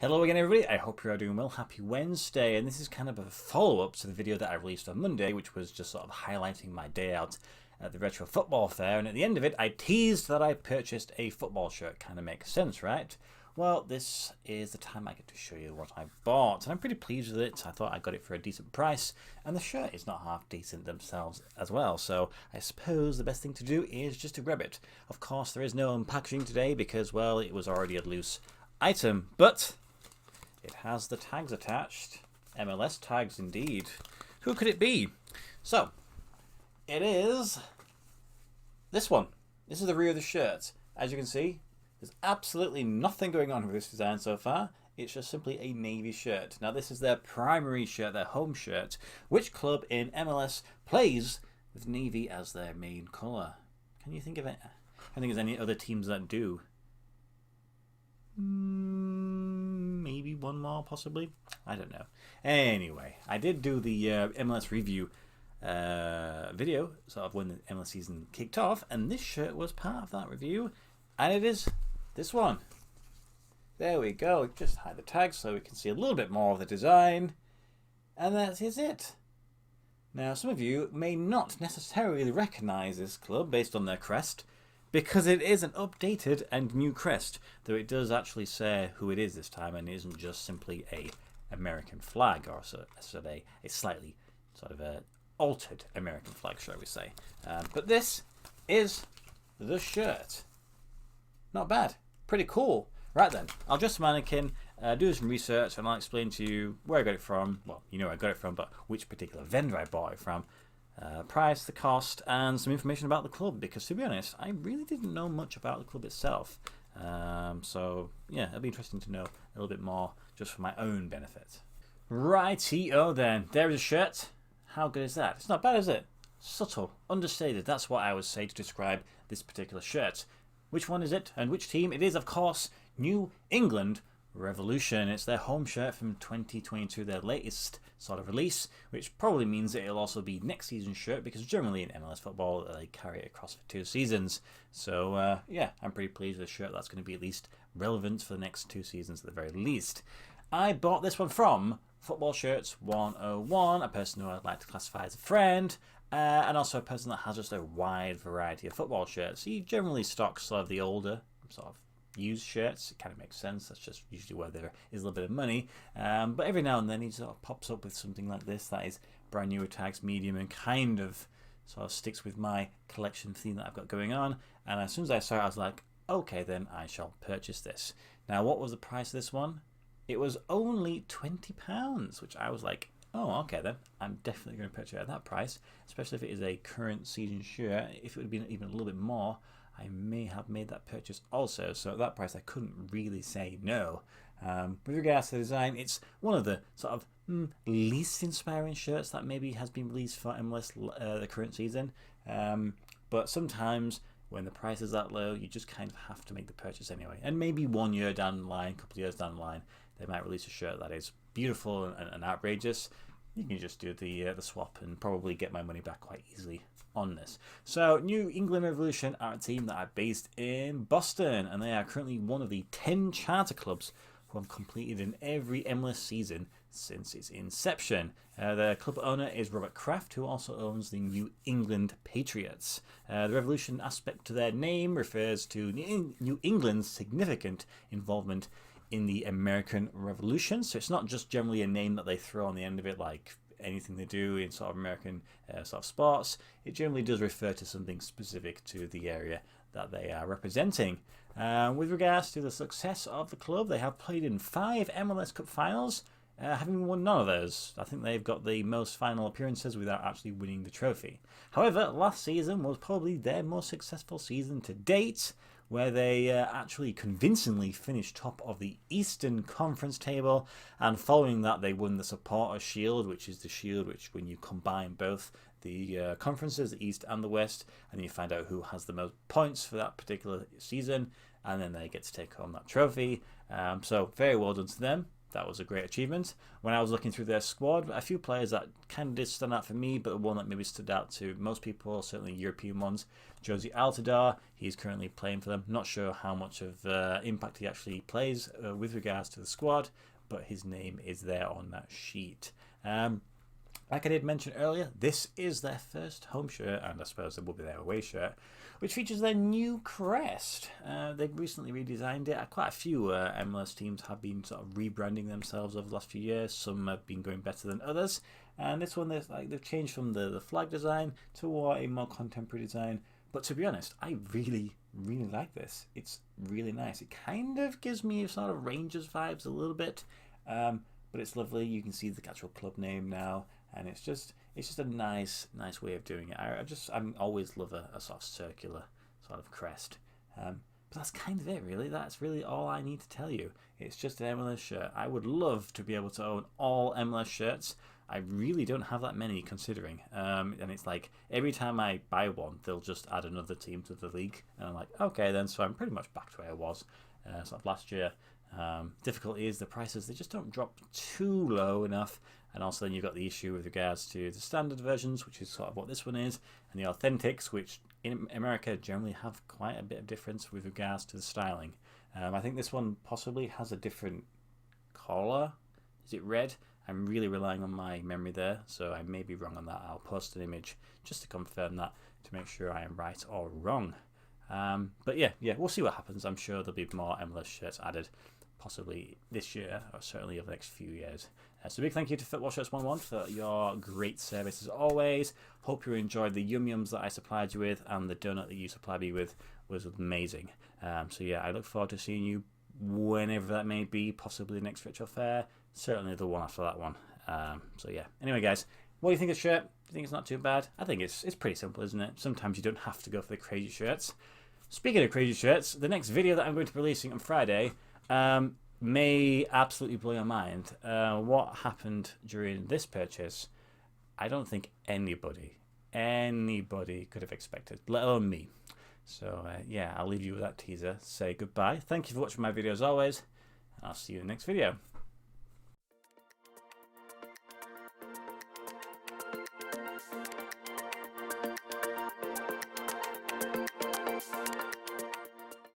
Hello again everybody, I hope you're all doing well. Happy Wednesday, and this is kind of a follow-up to the video that I released on Monday, which was just sort of highlighting my day out at the Retro Football Fair, and at the end of it I teased that I purchased a football shirt. Kind of makes sense, right? Well, this is the time I get to show you what I bought, and I'm pretty pleased with it. I thought I got it for a decent price, and the shirt is not half decent themselves as well, so I suppose the best thing to do is just to grab it. Of course, there is no unpackaging today because, well, it was already a loose item, but it has the tags attached. MLS tags indeed. Who could it be? So, it is this one. This is the rear of the shirt. As you can see, there's absolutely nothing going on with this design so far. It's just simply a navy shirt. Now this is their primary shirt, their home shirt. Which club in MLS plays with navy as their main colour? Can you think of it? I don't think there's any other teams that do. Maybe one more, possibly. I don't know. Anyway, I did do the MLS review video, sort of when the MLS season kicked off, and this shirt was part of that review, and it is this one. There we go. Just hide the tag so we can see a little bit more of the design, and that is it. Now, some of you may not necessarily recognize this club based on their crest, because it is an updated and new crest, though it does actually say who it is this time, and it isn't just simply a American flag, or a slightly sort of altered American flag, shall we say. But this is the shirt. Not bad. Pretty cool. Right then, I'll dress the mannequin, do some research, and I'll explain to you where I got it from. Well, you know where I got it from, but which particular vendor I bought it from. Price, the cost, and some information about the club, because to be honest, I really didn't know much about the club itself. So yeah, it'll be interesting to know a little bit more just for my own benefit. Righty-o then, there is a shirt. How good is that? It's not bad, is it? Subtle, understated, that's what I would say to describe this particular shirt. Which one is it, and which team? It is, of course, New England Revolution. It's their home shirt from 2022, their latest sort of release, which probably means that it'll also be next season's shirt, because generally in MLS football they carry it across for 2 seasons. So yeah, I'm pretty pleased with a shirt that's going to be at least relevant for the next 2 seasons at the very least. I bought this one from Football Shirts 101, a person who I'd like to classify as a friend, and also a person that has just a wide variety of football shirts. He generally stocks sort of the older sort of used shirts. It kind of makes sense. That's just usually where there is a little bit of money. But every now and then he sort of pops up with something like this that is brand new, tags medium, and kind of sort of sticks with my collection theme that I've got going on. And as soon as I saw it, I was like, okay, then I shall purchase this. Now, what was the price of this one? It was only £20, which I was like, oh, okay then. I'm definitely going to purchase it at that price, especially if it is a current season shirt. If it would have been even a little bit more, I may have made that purchase also. So at that price, I couldn't really say no. With regards to the design, it's one of the sort of least inspiring shirts that maybe has been released for MLS the current season. But sometimes when the price is that low, you just kind of have to make the purchase anyway. And maybe 1 year down the line, a couple of years down the line, they might release a shirt that is beautiful and outrageous. You can just do the swap and probably get my money back quite easily on this. So New England Revolution are a team that are based in Boston, and they are currently one of the 10 charter clubs who have completed in every MLS season since its inception. The club owner is Robert Kraft, who also owns the New England Patriots. The Revolution aspect to their name refers to New England's significant involvement in the American Revolution. So it's not just generally a name that they throw on the end of it like anything they do in sort of American sort of sports. It generally does refer to something specific to the area that they are representing. With regards to the success of the club, they have played in 5 MLS Cup finals, having won none of those. I think they've got the most final appearances without actually winning the trophy. However, last season was probably their most successful season to date, where they actually convincingly finished top of the Eastern Conference table, and following that they won the Supporters Shield, which is the shield which, when you combine both the conferences, the East and the West, and you find out who has the most points for that particular season, and then they get to take home that trophy. So very well done to them. that was a great achievement. When I was looking through their squad, a few players that kind of did stand out for me, but the one that maybe stood out to most people, certainly European ones, Josie Altidore. He's currently playing for them. Not sure how much of impact he actually plays with regards to the squad, but his name is there on that sheet. Like I did mention earlier, this is their first home shirt, and I suppose it will be their away shirt, which features their new crest. They've recently redesigned it. Quite a few MLS teams have been sort of rebranding themselves over the last few years. Some have been going better than others, and this one they've changed from the flag design to a more contemporary design. But to be honest, I really like this. It's really nice. It kind of gives me sort of Rangers vibes a little bit, but it's lovely. You can see the actual club name now. And it's just a nice way of doing it. I'm always love a sort of circular sort of crest. But that's kind of it, really. That's really all I need to tell you. It's just an MLS shirt. I would love to be able to own all MLS shirts. I really don't have that many, considering. And it's like every time I buy one, they'll just add another team to the league, and I'm like, okay, then. So I'm pretty much back to where I was sort of last year. Difficulty is the prices, they just don't drop too low enough. And also then you've got the issue with regards to the standard versions, which is sort of what this one is, and the authentics, which in America generally have quite a bit of difference with regards to the styling. I think this one possibly has a different collar. Is it red? I'm really relying on my memory there, so I may be wrong on that. I'll post an image just to confirm that, to make sure I am right or wrong. But yeah, we'll see what happens. I'm sure there'll be more MLS shirts added, possibly this year, or certainly over the next few years. So big thank you to FootballShirts101 for your great service as always. Hope you enjoyed the Yum Yums that I supplied you with, and the donut that you supplied me with was amazing. So yeah, I look forward to seeing you whenever that may be, possibly the next virtual fair, certainly the one after that one. So yeah, anyway guys, what do you think of the shirt? Do you think it's not too bad? I think it's pretty simple, isn't it? Sometimes you don't have to go for the crazy shirts. Speaking of crazy shirts, the next video that I'm going to be releasing on Friday may absolutely blow your mind. What happened during this purchase, I don't think anybody could have expected, let alone me. So yeah, I'll leave you with that teaser. Say goodbye. Thank you for watching my video as always. I'll see you in the next video.